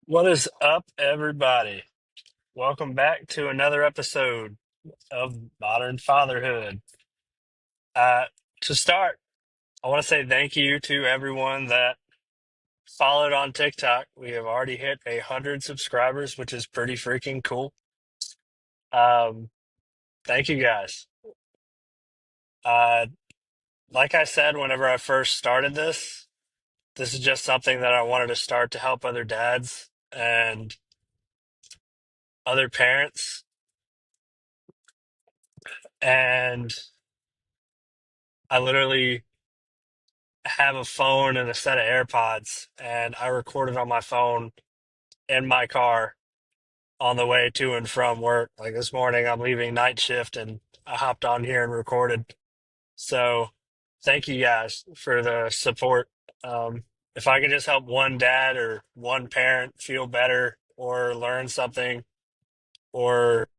What is up, everybody? Welcome back to another episode of Modern Fatherhood. Uh, to start, I want to say thank you to everyone that followed on TikTok. We have already hit 100 subscribers, which is pretty freaking cool. Um, Thank you guys. Uh, like I said, whenever I first started this is just something that I wanted to start to help other dads and other parents. And I literally have a phone and a set of AirPods, and I recorded on my phone in my car on the way to and from work. Like this morning, I'm leaving night shift, and I hopped on here and recorded. So, thank you guys for the support. If I could just help one dad or one parent feel better or learn something or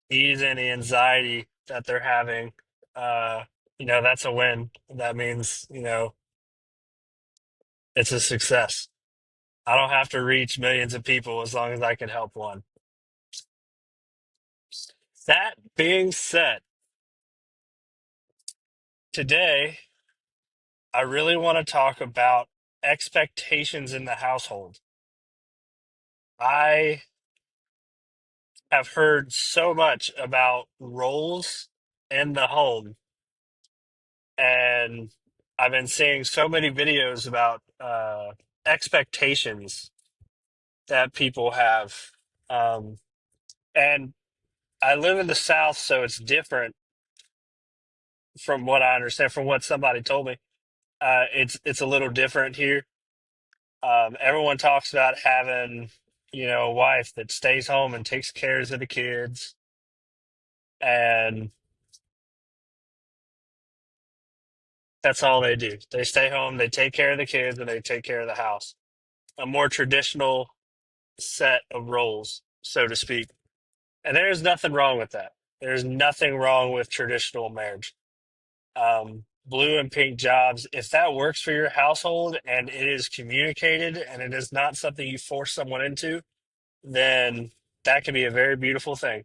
ease any anxiety that they're having, uh, that's a win. That means, it's a success. I don't have to reach millions of people as long as I can help one. That being said, today I really want to talk about expectations in the household. I have heard so much about roles in the home, and I've been seeing so many videos about expectations that people have. Um, and I live in the South, so it's different from what I understand, from what somebody told me. It's a little different here. Everyone talks about having, a wife that stays home and takes care of the kids, and that's all they do. They stay home, they take care of the kids, and they take care of the house. A more traditional set of roles, so to speak. And there's nothing wrong with that. There's nothing wrong with traditional marriage. Blue and pink jobs, if that works for your household and it is communicated and it is not something you force someone into, then that can be a very beautiful thing.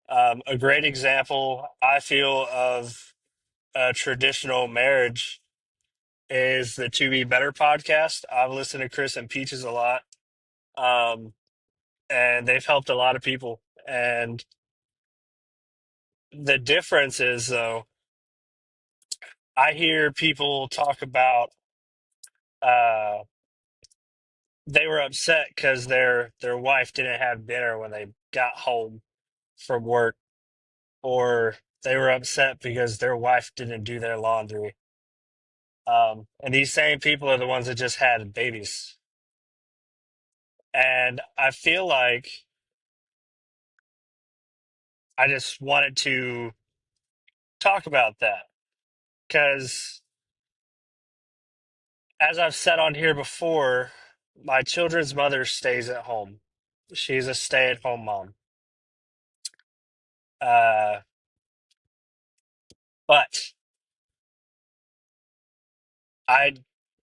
A great example, I feel, of a traditional marriage is the To Be Better podcast. I've listened to Chris and Peaches a lot, um, and they've helped a lot of people. And the difference is, though, I hear people talk about uh, they were upset because their wife didn't have dinner when they got home from work, or they were upset because their wife didn't do their laundry. And these same people are the ones that just had babies. And I feel like I just wanted to talk about that because, as I've said on here before, my children's mother stays at home. She's a stay-at-home mom. Uh, but I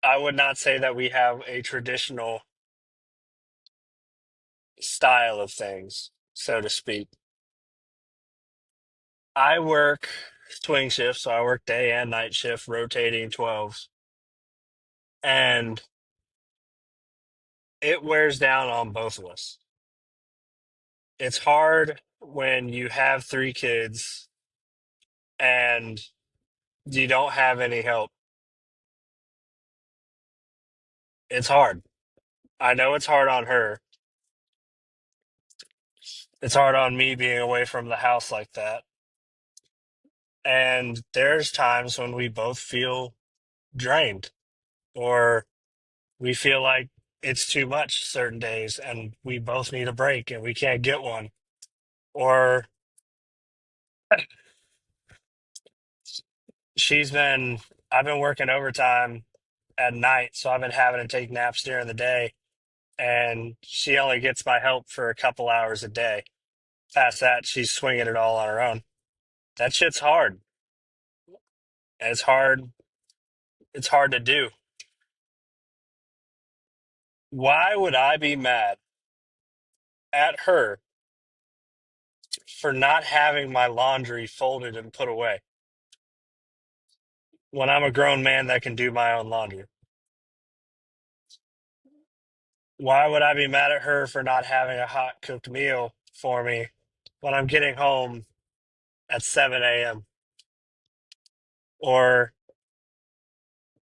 I would not say that we have a traditional style of things, so to speak. I work swing shifts, so I work day and night shift, rotating 12s. And it wears down on both of us. It's hard when you have three kids and you don't have any help. It's hard. I know it's hard on her. It's hard on me being away from the house like that. And there's times when we both feel drained or we feel like it's too much certain days and we both need a break and we can't get one. Or she's been, I've been working overtime at night, so I've been having to take naps during the day, and she only gets my help for a couple hours a day. Past that, she's swinging it all on her own. That shit's hard. And it's hard. It's hard to do. Why would I be mad at her for not having my laundry folded and put away when I'm a grown man that can do my own laundry? Why would I be mad at her for not having a hot cooked meal for me when I'm getting home at 7 a.m. or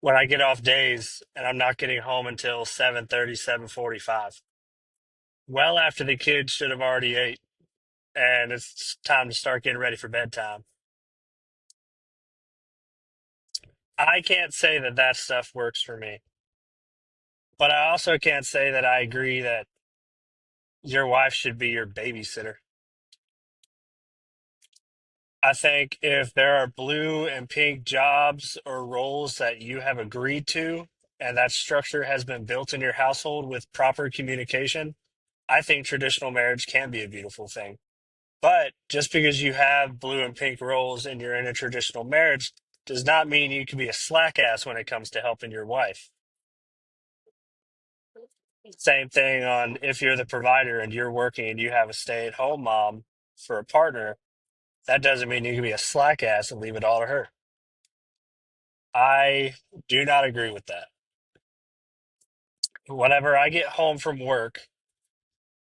when I get off days and I'm not getting home until 7:30, 7:45? Well, after the kids should have already ate and it's time to start getting ready for bedtime. I can't say that that stuff works for me, but I also can't say that I agree that your wife should be your babysitter. I think if there are blue and pink jobs or roles that you have agreed to and that structure has been built in your household with proper communication, I think traditional marriage can be a beautiful thing. But just because you have blue and pink roles and you're in a traditional marriage does not mean you can be a slack ass when it comes to helping your wife. Same thing on if you're the provider and you're working and you have a stay at home mom for a partner, that doesn't mean you can be a slack ass and leave it all to her. I do not agree with that. Whenever I get home from work,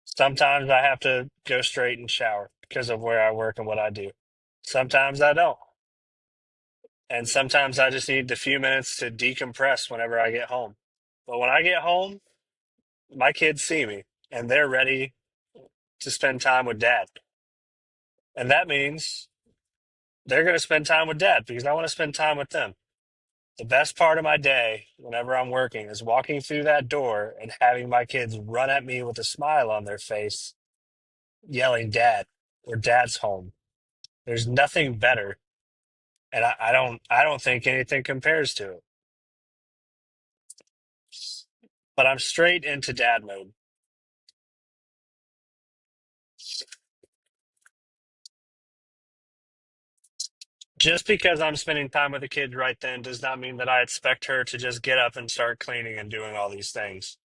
sometimes I have to go straight and shower because of where I work and what I do. Sometimes I don't. And sometimes I just need the few minutes to decompress whenever I get home. But when I get home, my kids see me and they're ready to spend time with dad. And that means they're going to spend time with dad because I want to spend time with them. The best part of my day, whenever I'm working, is walking through that door and having my kids run at me with a smile on their face, yelling, "Dad," or "Dad's home." There's nothing better. And I don't think anything compares to it. But I'm straight into dad mode. Just because I'm spending time with the kids right then does not mean that I expect her to just get up and start cleaning and doing all these things.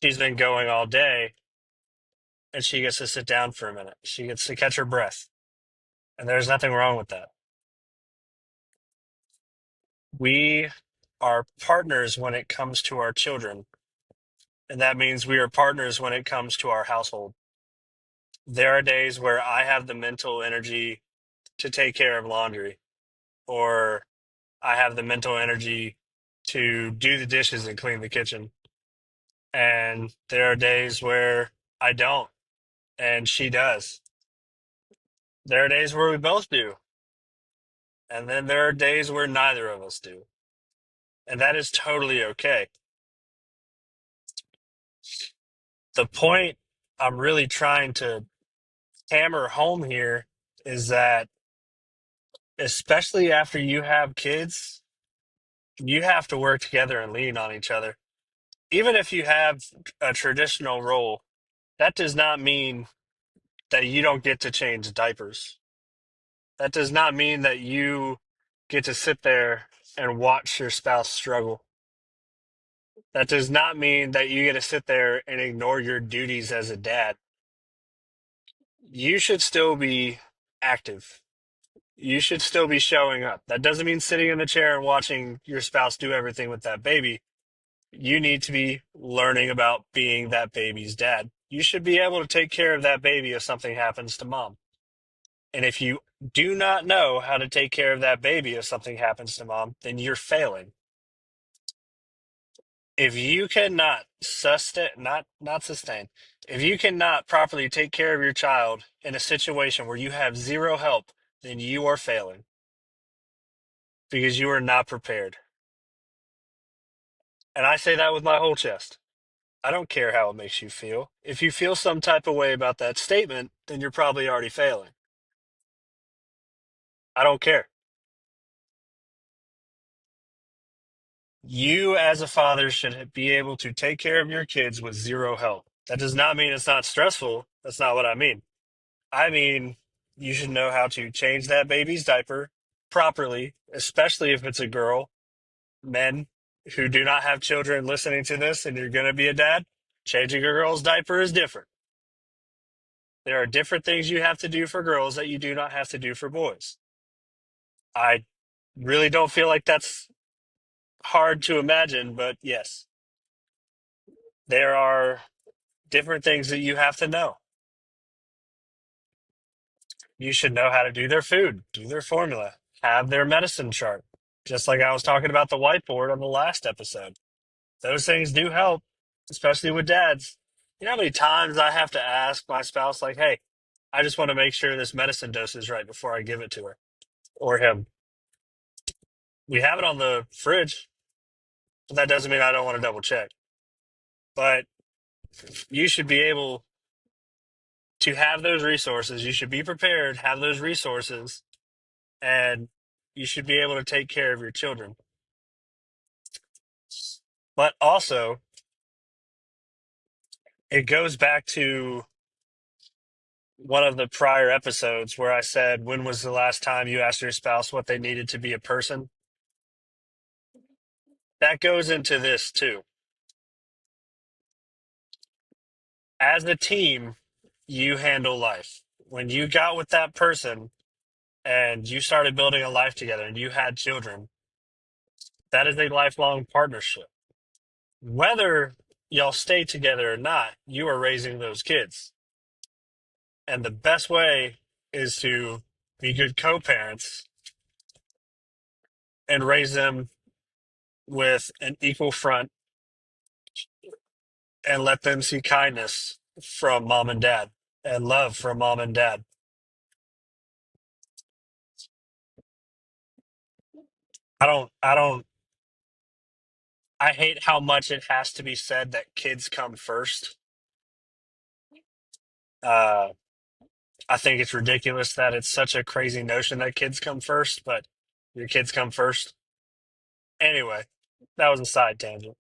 She's been going all day and she gets to sit down for a minute. She gets to catch her breath. And there's nothing wrong with that. We are partners when it comes to our children. And that means we are partners when it comes to our household. There are days where I have the mental energy to take care of laundry, or I have the mental energy to do the dishes and clean the kitchen. And there are days where I don't, and she does. There are days where we both do, and then there are days where neither of us do. And that is totally okay. The point I'm really trying to hammer home here is that, especially after you have kids, you have to work together and lean on each other. Even if you have a traditional role, that does not mean that you don't get to change diapers. That does not mean that you get to sit there and watch your spouse struggle. That does not mean that you get to sit there and ignore your duties as a dad. You should still be active. You should still be showing up. That doesn't mean sitting in the chair and watching your spouse do everything with that baby. You need to be learning about being that baby's dad. You should be able to take care of that baby if something happens to mom. And if you do not know how to take care of that baby if something happens to mom, then you're failing. If you cannot sustain, not sustain, if you cannot properly take care of your child in a situation where you have zero help, then you are failing because you are not prepared. And I say that with my whole chest. I don't care how it makes you feel. If you feel some type of way about that statement, then you're probably already failing. I don't care. You, as a father, should be able to take care of your kids with zero help. That does not mean it's not stressful. That's not what I mean. I mean, you should know how to change that baby's diaper properly, especially if it's a girl. Men, who do not have children listening to this and you're going to be a dad, changing a girl's diaper is different. There are different things you have to do for girls that you do not have to do for boys. I really don't feel like that's hard to imagine, but yes, there are different things that you have to know. You should know how to do their food, do their formula, have their medicine chart. Just like I was talking about the whiteboard on the last episode. Those things do help, especially with dads. You know how many times I have to ask my spouse, like, hey, I just want to make sure this medicine dose is right before I give it to her or him. We have it on the fridge, but that doesn't mean I don't want to double check. But you should be able to have those resources. You should be prepared, have those resources, and you should be able to take care of your children. But also, it goes back to one of the prior episodes where I said, when was the last time you asked your spouse what they needed to be a person? That goes into this too. As a team, you handle life. When you got with that person and you started building a life together and you had children, that is a lifelong partnership. Whether y'all stay together or not, you are raising those kids. And the best way is to be good co-parents and raise them with an equal front and let them see kindness from mom and dad and love from mom and dad. I don't, I hate how much it has to be said that kids come first. Uh, I think it's ridiculous that it's such a crazy notion that kids come first, but your kids come first. Anyway, that was a side tangent.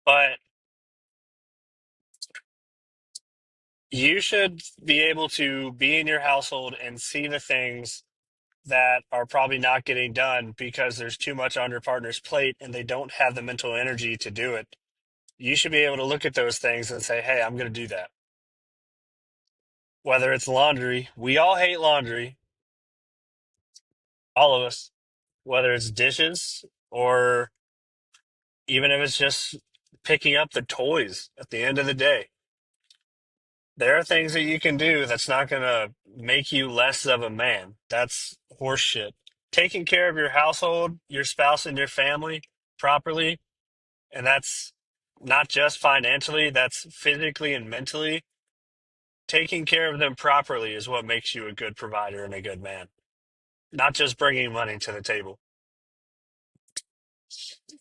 But you should be able to be in your household and see the things that are probably not getting done because there's too much on your partner's plate and they don't have the mental energy to do it. You should be able to look at those things and say, hey, I'm going to do that. Whether it's laundry, we all hate laundry, all of us, whether it's dishes or even if it's just picking up the toys at the end of the day. There are things that you can do that's not going to make you less of a man. That's horseshit. Taking care of your household, your spouse, and your family properly, and that's not just financially, that's physically and mentally. Taking care of them properly is what makes you a good provider and a good man, not just bringing money to the table.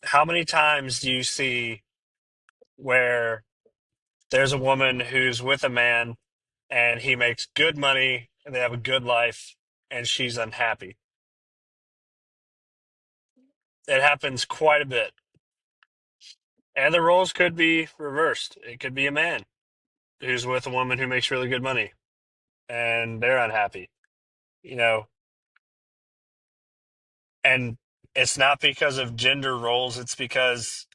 How many times do you see where there's a woman who's with a man and he makes good money and they have a good life and she's unhappy? It happens quite a bit. And the roles could be reversed. It could be a man who's with a woman who makes really good money and they're unhappy, you know, and it's not because of gender roles, it's because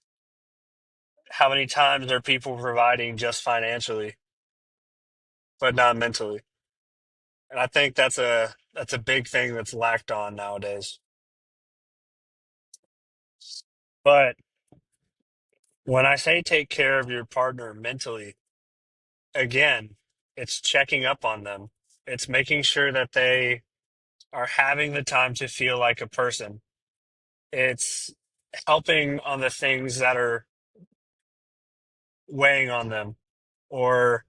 how many times are people providing just financially but not mentally? And I think that's a big thing that's lacked on nowadays. But when I say take care of your partner mentally, again, it's checking up on them. It's making sure that they are having the time to feel like a person. It's helping on the things that are weighing on them or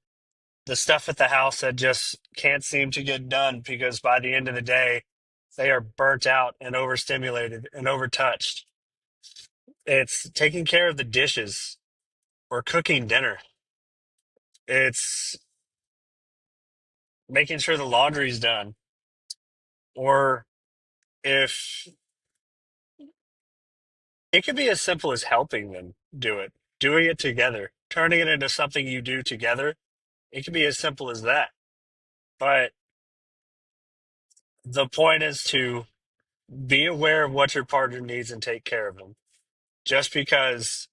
the stuff at the house that just can't seem to get done because by the end of the day, they are burnt out and overstimulated and overtouched. It's taking care of the dishes or cooking dinner. It's making sure the laundry's done. Or if it could be as simple as helping them do it, doing it together, turning it into something you do together. It can be as simple as that. But the point is to Be aware of what your partner needs and take care of them. Just because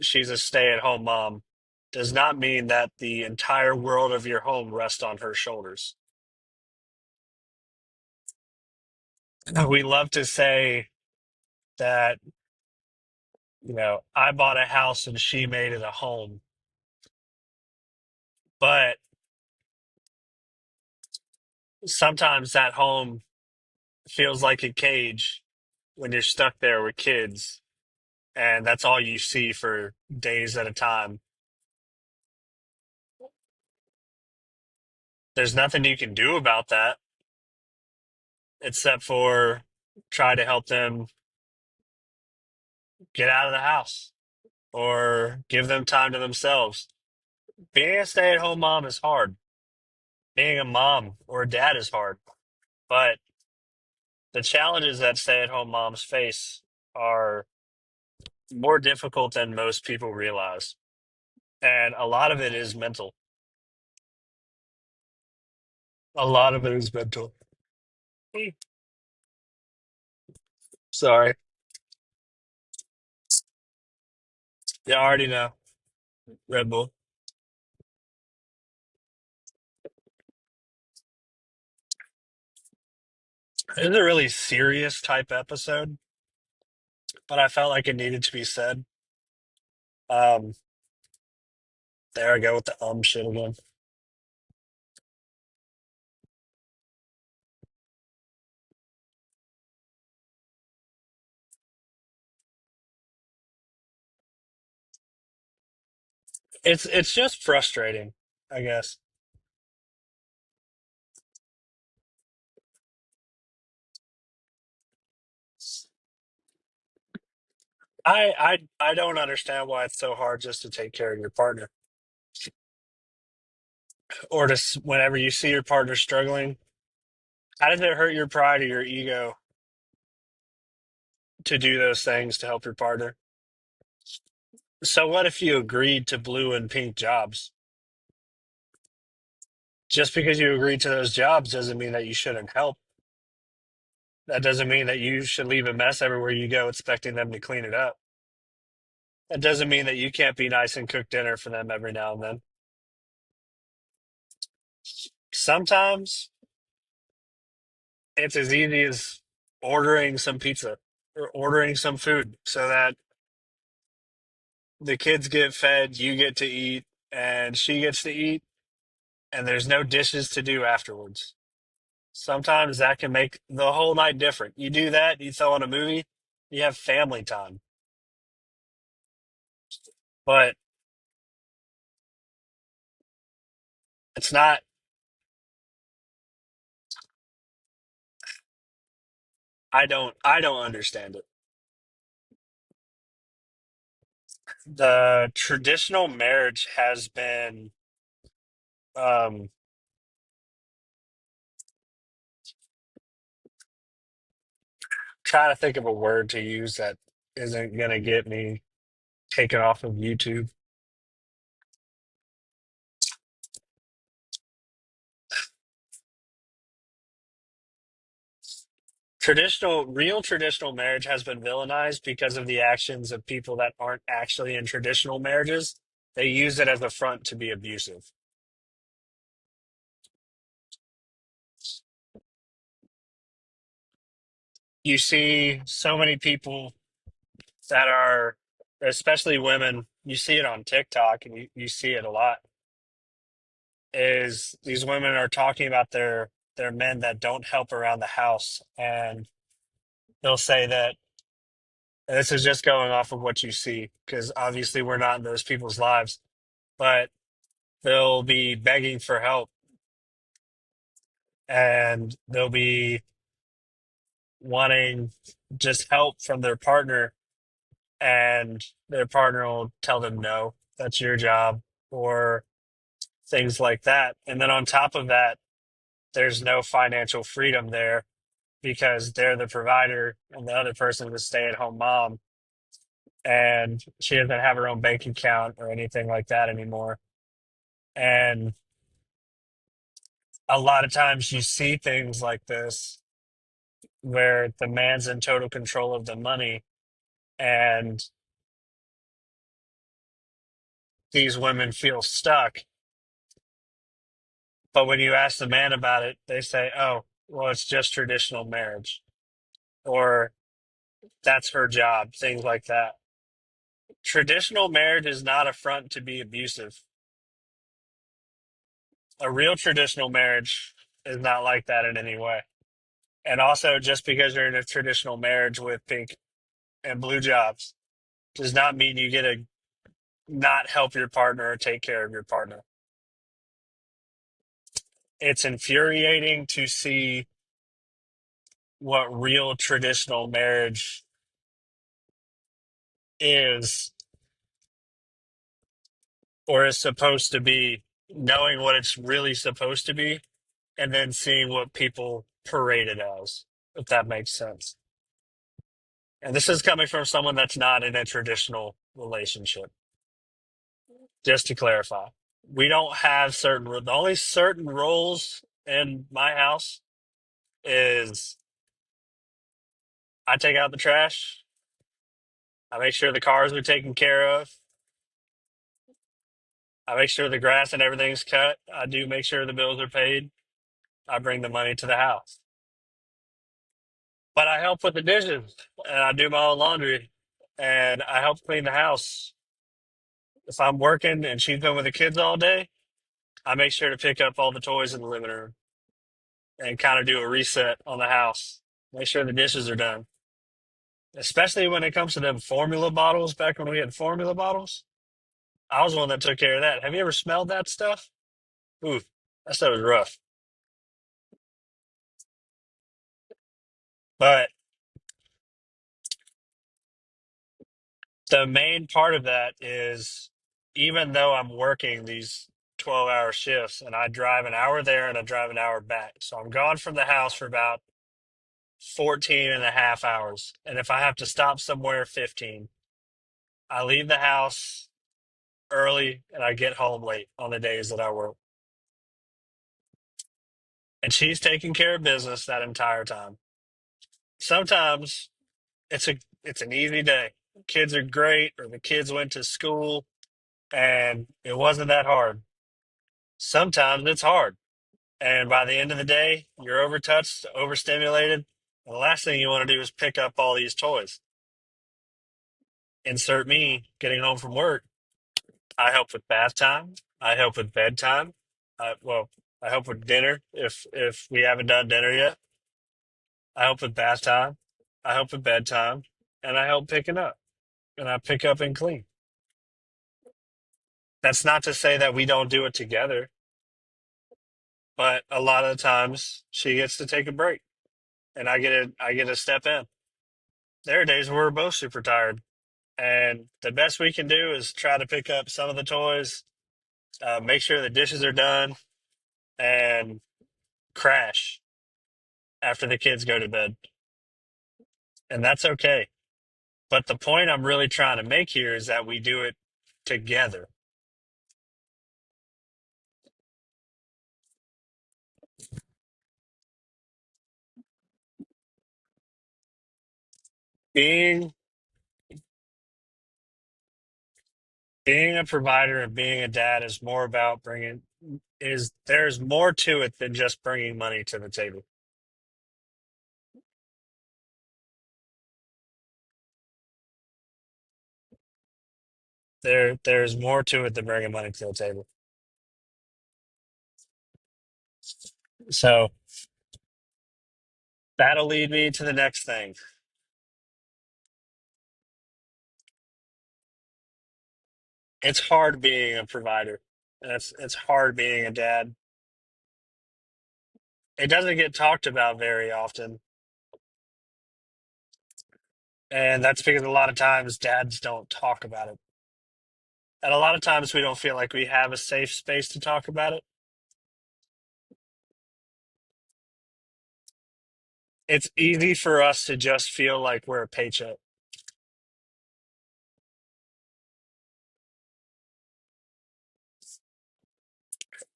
she's a stay-at-home mom does not mean that the entire world of your home rests on her shoulders. We love to say that, I bought a house and she made it a home, but sometimes that home feels like a cage when you're stuck there with kids and that's all you see for days at a time. There's nothing you can do about that except for try to help them get out of the house or give them time to themselves. Being a stay at home mom is hard. Being a mom or a dad is hard. But the challenges that stay at home moms face are more difficult than most people realize. And a lot of it is mental. A lot of it is mental. Sorry. Yeah, I already know. Red Bull. It was a really serious type episode, but I felt like it needed to be said. Um, there I go with the shit again. It's just frustrating, I guess. I don't understand why it's so hard just to take care of your partner, or whenever you see your partner struggling. How does it hurt your pride or your ego to do those things to help your partner? So what if you agreed to blue and pink jobs? Just because you agreed to those jobs doesn't mean that you shouldn't help. That doesn't mean that you should leave a mess everywhere you go expecting them to clean it up. That doesn't mean that you can't be nice and cook dinner for them every now and then. Sometimes it's as easy as ordering some pizza or ordering some food so that the kids get fed, you get to eat, and she gets to eat, and there's no dishes to do afterwards. Sometimes that can make the whole night different. You do that, you throw on a movie, you have family time. But it's not, I don't understand it. The traditional marriage has been, um, trying to think of a word to use that isn't going to get me taken off of YouTube. Real traditional marriage has been villainized because of the actions of people that aren't actually in traditional marriages. They use it as a front to be abusive. You see so many people that are, especially women, you see it on TikTok and you see it a lot, is these women are talking about their men that don't help around the house. And they'll say that, and this is just going off of what you see, because obviously we're not in those people's lives, but they'll be begging for help and they'll be wanting just help from their partner, and their partner will tell them no, that's your job, or things like that. And then on top of that, there's no financial freedom there because they're the provider and the other person is a stay-at-home mom, and she doesn't have her own bank account or anything like that anymore. And a lot of times you see things like this where the man's in total control of the money and these women feel stuck. But when you ask the man about it, they say, oh, well, it's just traditional marriage, or that's her job, things like that. Traditional marriage is not a front to be abusive. A real traditional marriage is not like that in any way. And also, just because you're in a traditional marriage with pink and blue jobs does not mean you get to not help your partner or take care of your partner. It's infuriating to see what real traditional marriage is or is supposed to be, knowing what it's really supposed to be, and then seeing what people parade it as, if that makes sense. And this is coming from someone that's not in a traditional relationship, just to clarify. We don't have the only certain roles in my house is I take out the trash, I make sure the cars are taken care of, I make sure the grass and everything's cut, I do make sure the bills are paid, I bring the money to the house. But I help with the dishes and I do my own laundry and I help clean the house. If I'm working and she's been with the kids all day, I make sure to pick up all the toys in the living room and kind of do a reset on the house. Make sure the dishes are done. Especially when it comes to them formula bottles, back when we had formula bottles. I was the one that took care of that. Have you ever smelled that stuff? Ooh, that stuff was rough. But the main part of that is, even though I'm working these 12-hour shifts and I drive an hour there and I drive an hour back. So I'm gone from the house for about 14 and a half hours. And if I have to stop somewhere, 15. I leave the house early and I get home late on the days that I work. And she's taking care of business that entire time. Sometimes it's an easy day. Kids are great, or the kids went to school and it wasn't that hard. Sometimes it's hard. And by the end of the day, you're overtouched, overstimulated. And the last thing you want to do is pick up all these toys. Insert me getting home from work. I help with bath time. I help with bedtime. Well, I help with dinner if we haven't done dinner yet. I help with bath time. I help with bedtime, and I help picking up. And I pick up and clean. That's not to say that we don't do it together, but a lot of the times she gets to take a break, and I get to step in. There are days where we're both super tired, and the best we can do is try to pick up some of the toys, make sure the dishes are done, and crash after the kids go to bed. And that's okay. But the point I'm really trying to make here is that we do it together. Being being a provider and being a dad is more about bringing is there's more to it than just bringing money to the table. There's more to it than bringing money to the table. So that'll lead me to the next thing. It's hard being a provider. And it's hard being a dad. It doesn't get talked about very often. And that's because a lot of times dads don't talk about it. And a lot of times we don't feel like we have a safe space to talk about it. It's easy for us to just feel like we're a paycheck.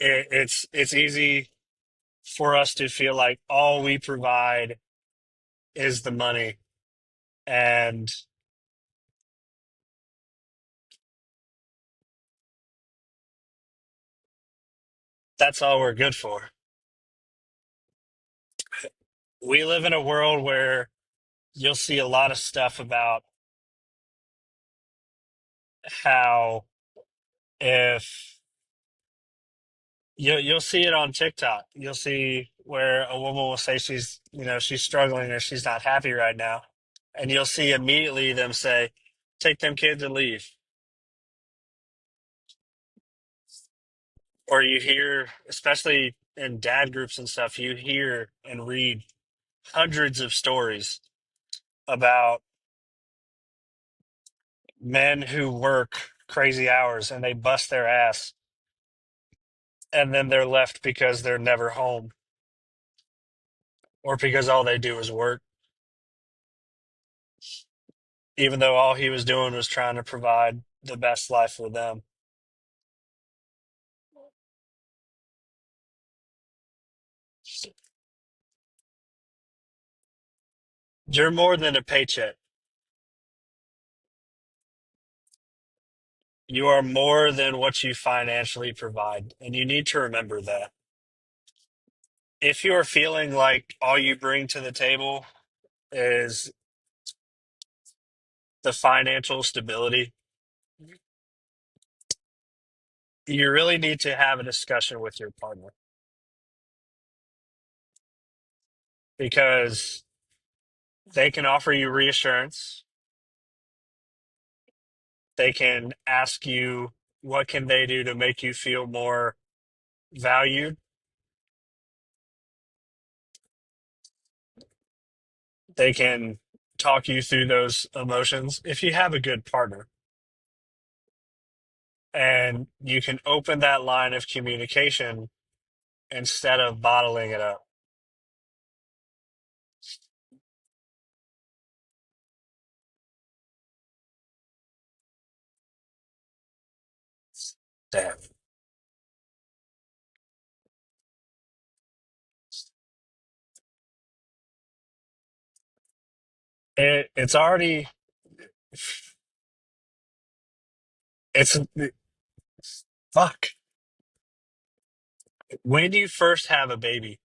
It's easy for us to feel like all we provide is the money, and that's all we're good for. We live in a world where you'll see a lot of stuff about how if you'll see it on TikTok. You'll see where a woman will say she's struggling or she's not happy right now, and you'll see immediately them say, "Take them kids and leave." Or you hear, especially in dad groups and stuff, you hear and read hundreds of stories about men who work crazy hours and they bust their ass, and then they're left because they're never home or because all they do is work, even though all he was doing was trying to provide the best life for them. You're more than a paycheck. You are more than what you financially provide, and you need to remember that. If you're feeling like all you bring to the table is the financial stability, you really need to have a discussion with your partner, because they can offer you reassurance. They can ask you what can they do to make you feel more valued. They can talk you through those emotions if you have a good partner. And you can open that line of communication instead of bottling it up. Damn. It's already, it's fuck. When you first have a baby,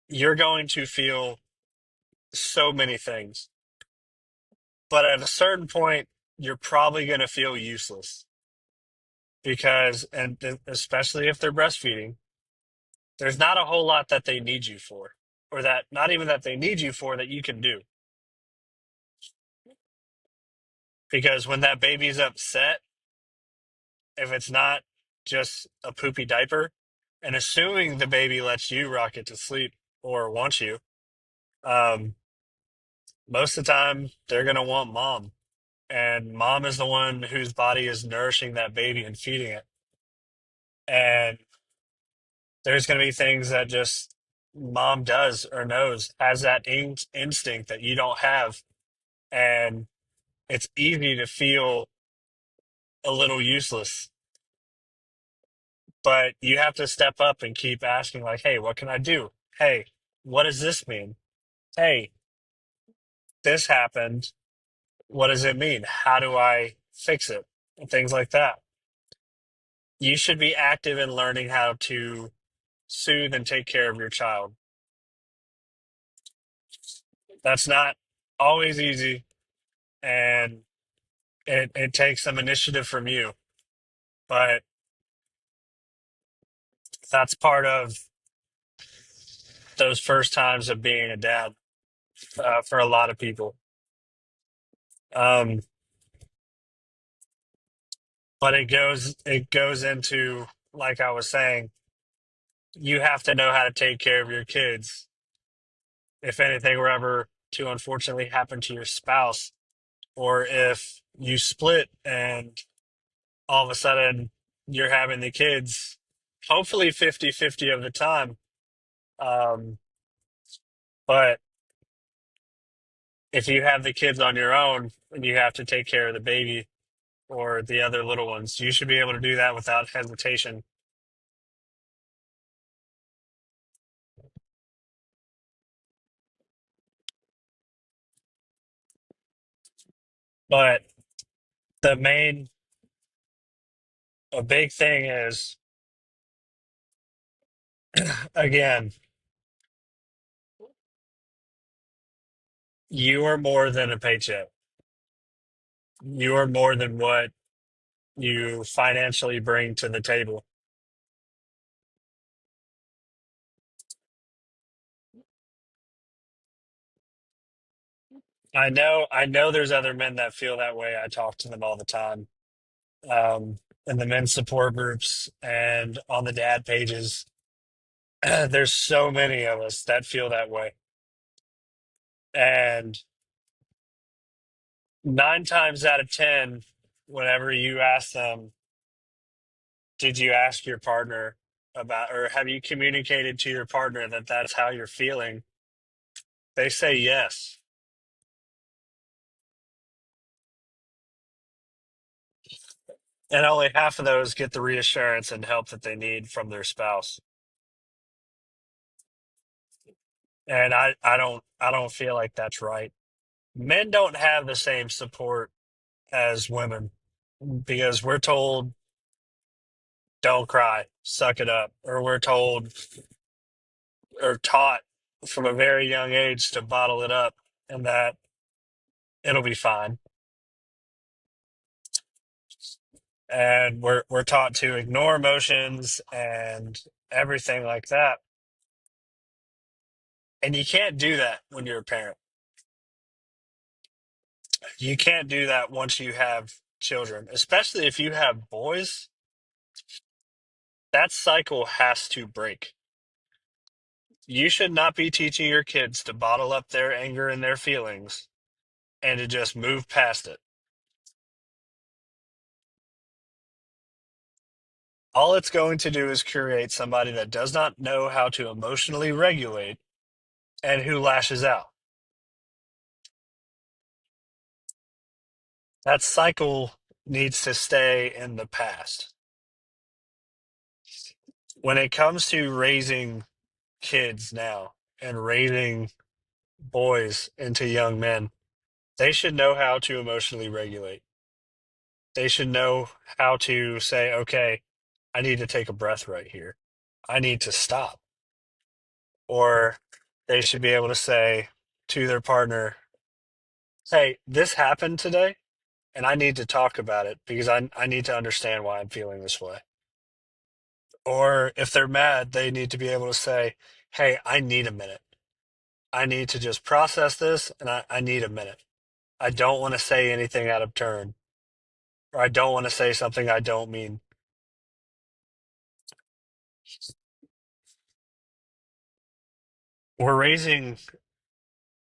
you're going to feel so many things. But at a certain point, you're probably going to feel useless because, and especially if they're breastfeeding, there's not a whole lot that they need you for, or that not even that they need you for that you can do. Because when that baby's upset, if it's not just a poopy diaper, and assuming the baby lets you rock it to sleep or wants you, um, most of the time they're going to want mom. And mom is the one whose body is nourishing that baby and feeding it. And there's going to be things that just mom does or knows, has that instinct that you don't have. And it's easy to feel a little useless, but you have to step up and keep asking, like, hey, what can I do? Hey, what does this mean? Hey, this happened. What does it mean? How do I fix it? And things like that. You should be active in learning how to soothe and take care of your child. That's not always easy, and it takes some initiative from you, but that's part of those first times of being a dad for a lot of people. Um, but it goes into, like I was saying, you have to know how to take care of your kids. If anything were ever to unfortunately happen to your spouse, or if you split and all of a sudden you're having the kids, hopefully 50-50 of the time. Um, but if you have the kids on your own and you have to take care of the baby or the other little ones, you should be able to do that without hesitation. But the main, a big thing is, again, you are more than a paycheck. You are more than what you financially bring to the table. I know there's other men that feel that way. I talk to them all the time. In the men's support groups and on the dad pages. There's so many of us that feel that way. And 9 times out of 10, whenever you ask them, did you ask your partner about, or have you communicated to your partner that that's how you're feeling? They say yes. And only half of those get the reassurance and help that they need from their spouse. And I don't feel like that's right. Men don't have the same support as women because we're told don't cry, suck it up, or we're told or taught from a very young age to bottle it up and that it'll be fine. And we're taught to ignore emotions and everything like that. And you can't do that when you're a parent. You can't do that once you have children, especially if you have boys. That cycle has to break. You should not be teaching your kids to bottle up their anger and their feelings and to just move past it. All it's going to do is create somebody that does not know how to emotionally regulate and who lashes out. That cycle needs to stay in the past. When it comes to raising kids now and raising boys into young men, they should know how to emotionally regulate. They should know how to say, okay, I need to take a breath right here. I need to stop. Or they should be able to say to their partner, hey, this happened today and I need to talk about it because I need to understand why I'm feeling this way. Or if they're mad, they need to be able to say, hey, I need a minute. I need to just process this and I need a minute. I don't want to say anything out of turn, or I don't want to say something I don't mean. We're raising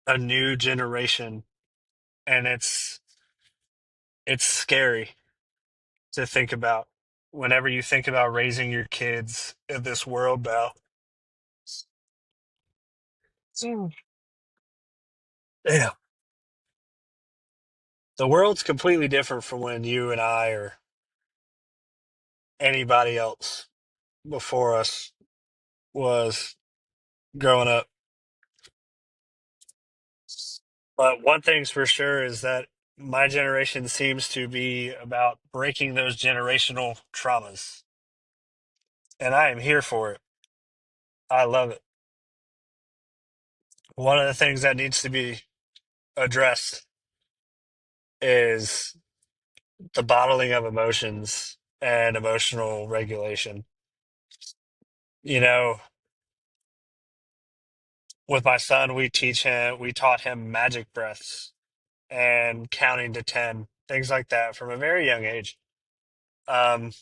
a new generation and it's scary to think about whenever you think about raising your kids in this world now. Mm. Yeah. The world's completely different from when you and I or anybody else before us was growing up. But one thing's for sure is that my generation seems to be about breaking those generational traumas. And I am here for it. I love it. One of the things that needs to be addressed is the bottling of emotions and emotional regulation. You know, with my son, we taught him magic breaths and counting to 10, things like that from a very young age. Um,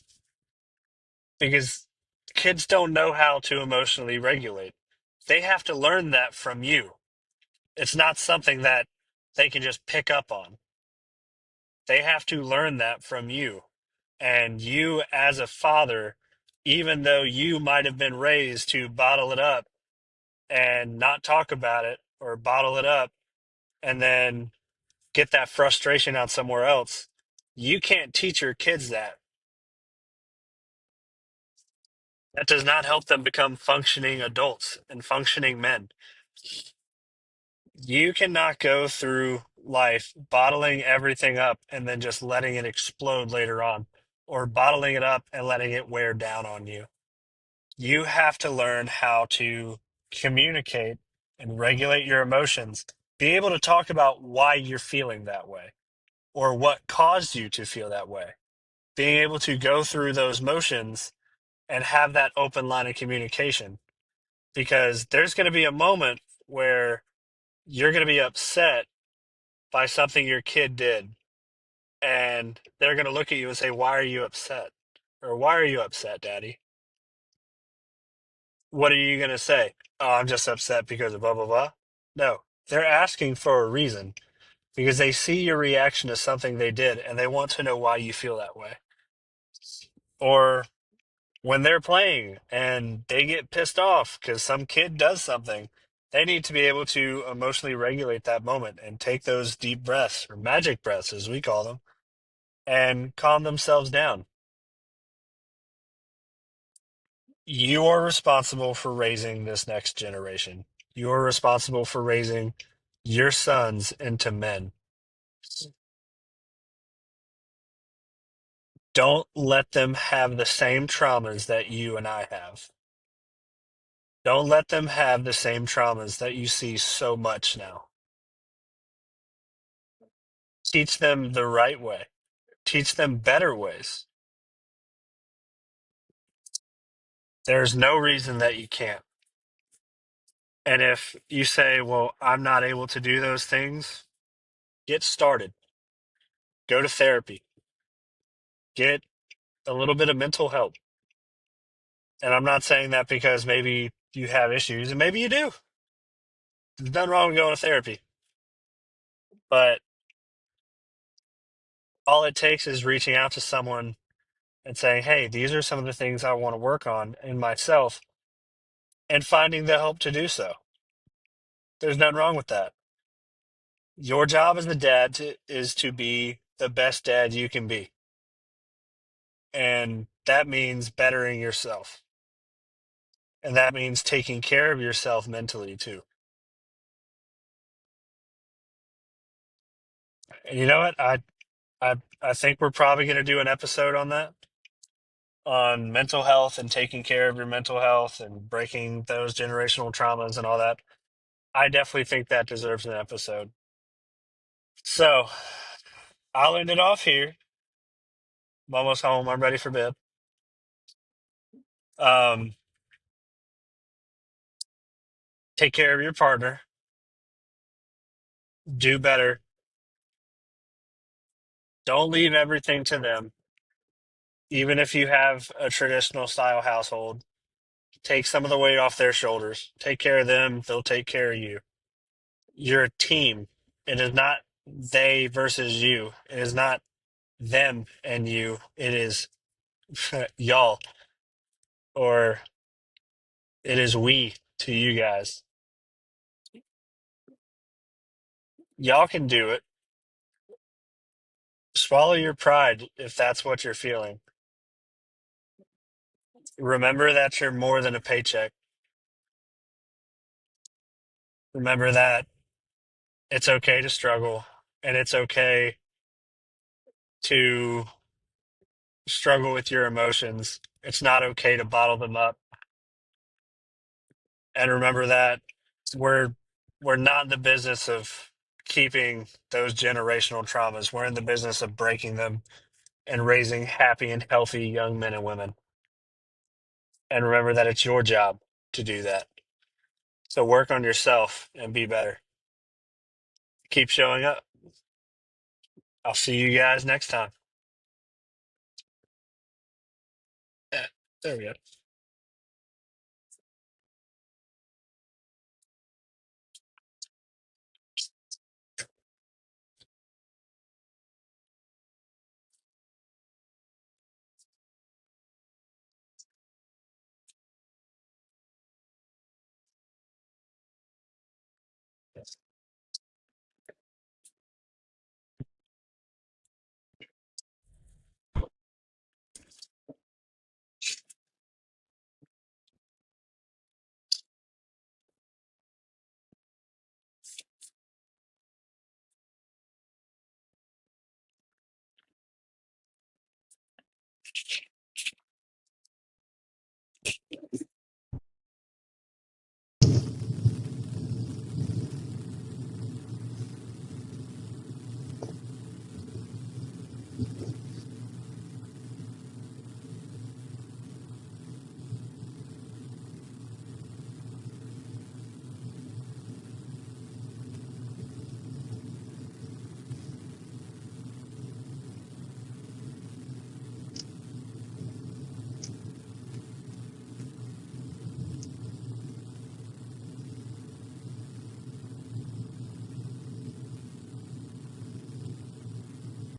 because kids don't know how to emotionally regulate. They have to learn that from you. It's not something that they can just pick up on. They have to learn that from you. And you, as a father, even though you might have been raised to bottle it up and not talk about it or bottle it up and then get that frustration out somewhere else, you can't teach your kids that. That does not help them become functioning adults and functioning men. You cannot go through life bottling everything up and then just letting it explode later on, or bottling it up and letting it wear down on you. You have to learn how to communicate and regulate your emotions, be able to talk about why you're feeling that way or what caused you to feel that way. Being able to go through those motions and have that open line of communication, because there's going to be a moment where you're going to be upset by something your kid did, and they're going to look at you and say, "Why are you upset?" Or, "Why are you upset, Daddy?" What are you going to say? "Oh, I'm just upset because of blah, blah, blah." No, they're asking for a reason because they see your reaction to something they did and they want to know why you feel that way. Or when they're playing and they get pissed off because some kid does something, they need to be able to emotionally regulate that moment and take those deep breaths, or magic breaths, as we call them, and calm themselves down. You are responsible for raising this next generation. You are responsible for raising your sons into men. Don't let them have the same traumas that you and I have. Don't let them have the same traumas that you see so much now. Teach them the right way. Teach them better ways. There's no reason that you can't. And if you say, well, I'm not able to do those things, get started. Go to therapy. Get a little bit of mental help. And I'm not saying that because maybe you have issues, and maybe you do. There's nothing wrong with going to therapy. But all it takes is reaching out to someone and saying, hey, these are some of the things I want to work on in myself, and finding the help to do so. There's nothing wrong with that. Your job as a dad is to be the best dad you can be. And that means bettering yourself. And that means taking care of yourself mentally too. And you know what? I think we're probably going to do an episode on that, on mental health and taking care of your mental health and breaking those generational traumas and all that. I definitely think that deserves an episode. So I'll end it off here. I'm almost home. I'm ready for bed. Um, take care of your partner. Do better. Don't leave everything to them. Even if you have a traditional style household, take some of the weight off their shoulders. Take care of them. They'll take care of you. You're a team. It is not they versus you. It is not them and you. It is y'all, or it is we to you guys. Y'all can do it. Swallow your pride if that's what you're feeling. Remember that you're more than a paycheck. Remember that it's okay to struggle, and it's okay to struggle with your emotions. It's not okay to bottle them up. And remember that we're we're not in the business of keeping those generational traumas. We're in the business of breaking them and raising happy and healthy young men and women. And remember that it's your job to do that. So work on yourself and be better. Keep showing up. I'll see you guys next time. Yeah, there we go.